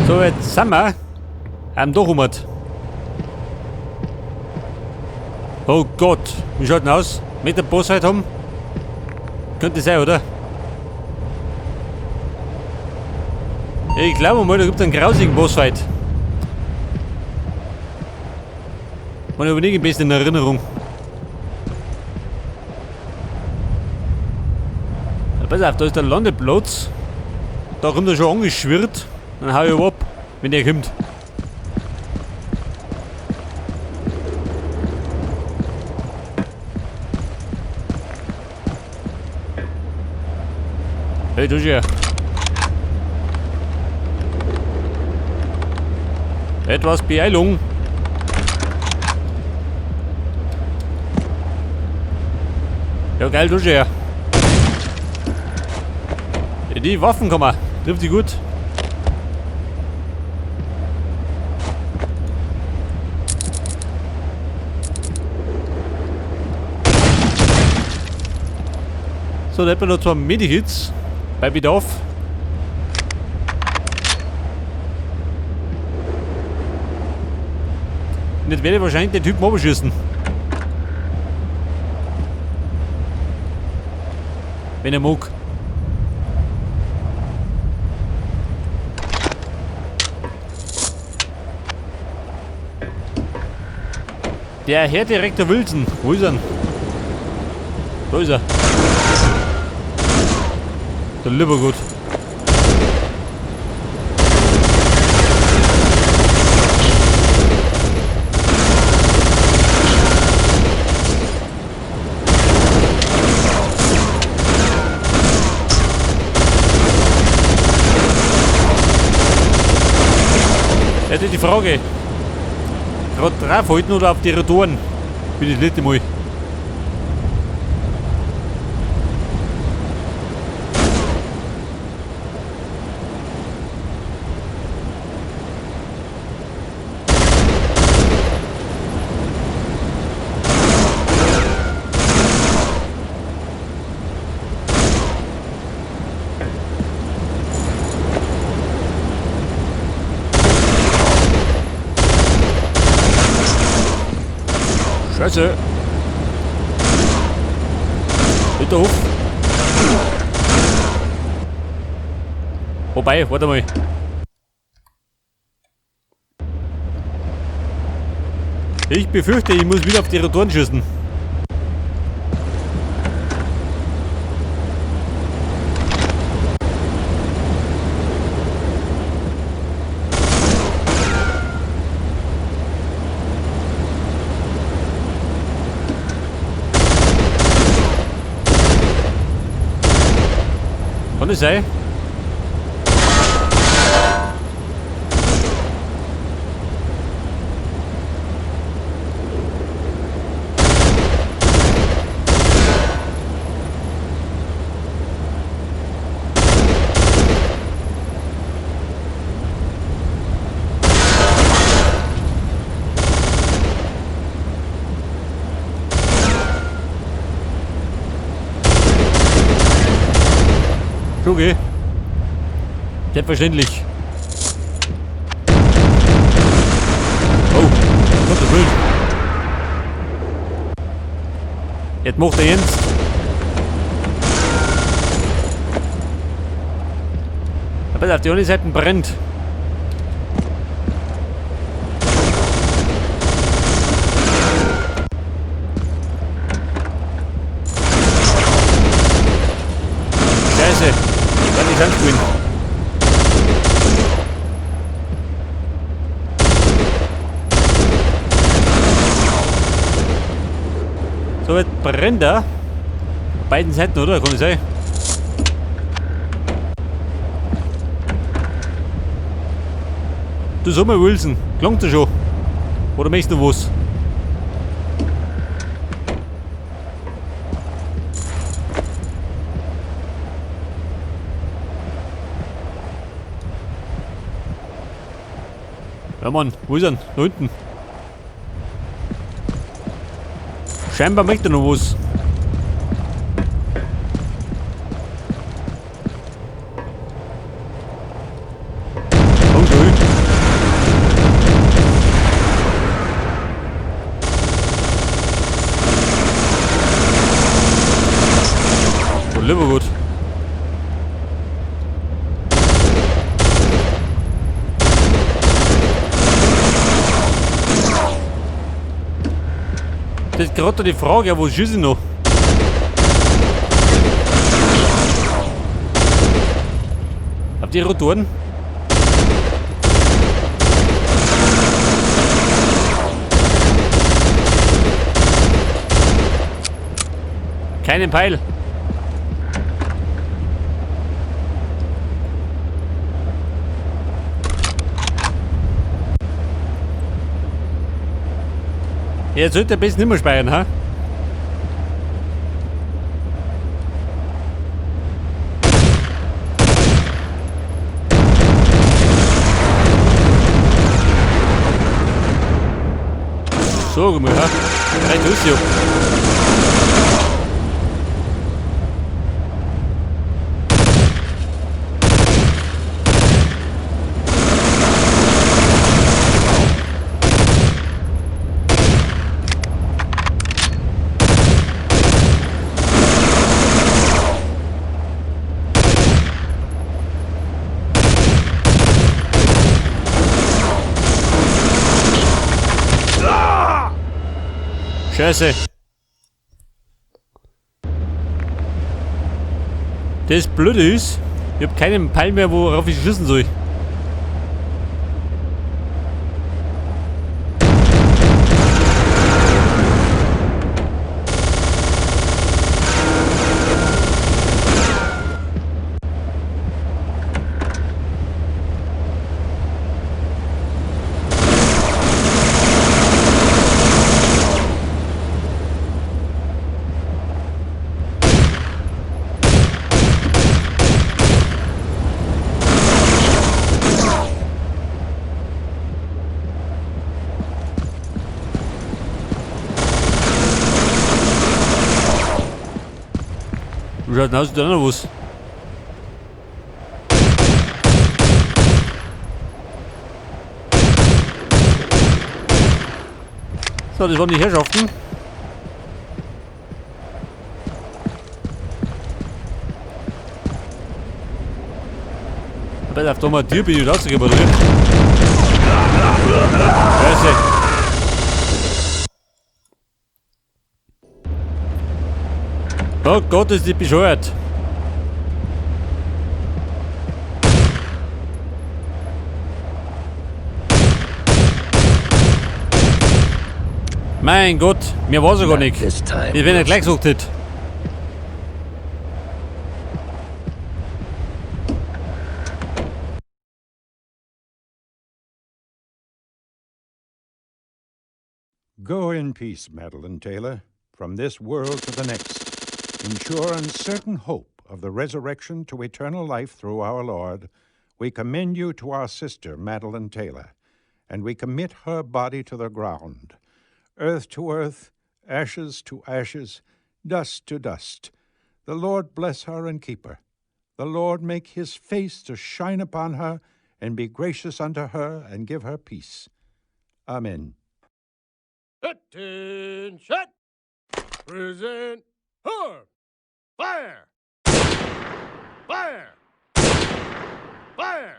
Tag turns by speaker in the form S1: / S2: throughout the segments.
S1: So, jetzt sind wir am Dochumert. Oh Gott, wie schaut denn aus? Mit der Boss halt haben? Könnte sein, oder? Ich glaube mal, da gibt es einen grausigen Bossfight. Man habe nicht am besten in Erinnerung. Ja, pass auf, da ist der Landeplatz. Da kommt er schon angeschwirrt. Dann hau ich ihn ab, wenn der kommt. Hey, du ja. Etwas Beeilung. Ja, geil, du ja. Die Waffen kann man. Trifft die gut. So, da hätten wir noch 2 Medihits. Bei Bedarf. Und jetzt werde ich wahrscheinlich den Typen abschießen. Wenn er mag. Der Herr Direktor Wilson. Wo ist er? Da ist er. Der Liebergut. Jetzt ist die Frage. Gerade draufhalten oder auf die Rotoren? Bin ich nicht einmal. Scheiße. Bitte auf. Wobei, warte mal. Ich befürchte, ich muss wieder auf die Rotoren schießen. Kann es sein? Okay. Selbstverständlich. Oh, Gottes Willen. Jetzt macht er Jens. Aber auf die andere Seite brennt. Scheiße. Ich kann nicht anspielen. So, jetzt brennt er. Auf beiden Seiten, oder? Kann ich sagen. Du sag mal, Wilson. Klangt er schon? Oder möchtest du was? Ja Mann, wo ist er? Da hinten. Scheinbar möchte er noch was. Oh, schön. Das ist gerade die Frage, wo schieße ich noch? Auf die Rotoren? Keinen Peil. Jetzt sollte er besser nicht mehr speichern, ha? So, guck mal, ha? Rein durch, ja. Scheiße. Das Blöde ist, ich hab keinen Pfeil mehr, worauf ich schießen soll. Wie schaut denn aus, da noch was? So, das waren die Herrschaften. Aber auf da mal Tür bin ich rausgegeben, oder? Scheiße. Oh Gott, ist die bescheuert. Mein Gott, mir war sogar nicht. Ich bin ja gleich gesucht.
S2: Go in peace, Madeline Taylor, from this world to the next. In sure and certain hope of the resurrection to eternal life through our Lord, we commend you to our sister, Madeline Taylor, and we commit her body to the ground, earth to earth, ashes to ashes, dust to dust. The Lord bless her and keep her. The Lord make his face to shine upon her and be gracious unto her and give her peace. Amen.
S3: Attention! Present arm! Fire! Fire! Fire!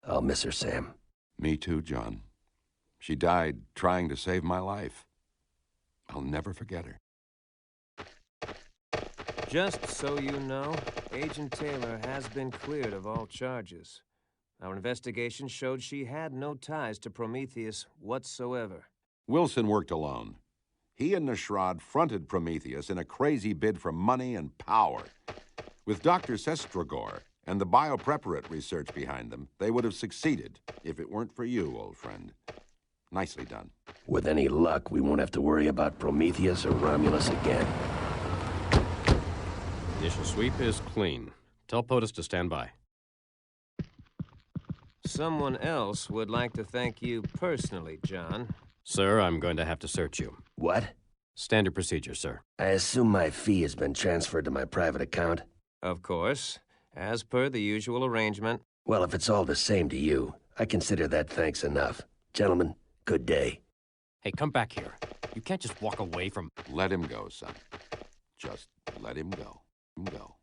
S4: I'll miss her, Sam.
S5: Me too, John. She died trying to save my life. I'll never forget her.
S6: Just so you know, Agent Taylor has been cleared of all charges. Our investigation showed she had no ties to Prometheus whatsoever.
S5: Wilson worked alone. He and Nashrad fronted Prometheus in a crazy bid for money and power. With Dr. Sestragor and the biopreparate research behind them, they would have succeeded if it weren't for you, old friend. Nicely done.
S4: With any luck, we won't have to worry about Prometheus or Romulus again.
S7: Initial sweep is clean. Tell POTUS to stand by.
S6: Someone else would like to thank you personally, John.
S7: Sir, I'm going to have to search you.
S4: What?
S7: Standard procedure, sir.
S4: I assume my fee has been transferred to my private account?
S6: Of course, as per the usual arrangement.
S4: Well, if it's all the same to you, I consider that thanks enough. Gentlemen, good day.
S7: Hey, come back here. You can't just walk away from...
S5: Let him go, son. Just let him go. Let him go.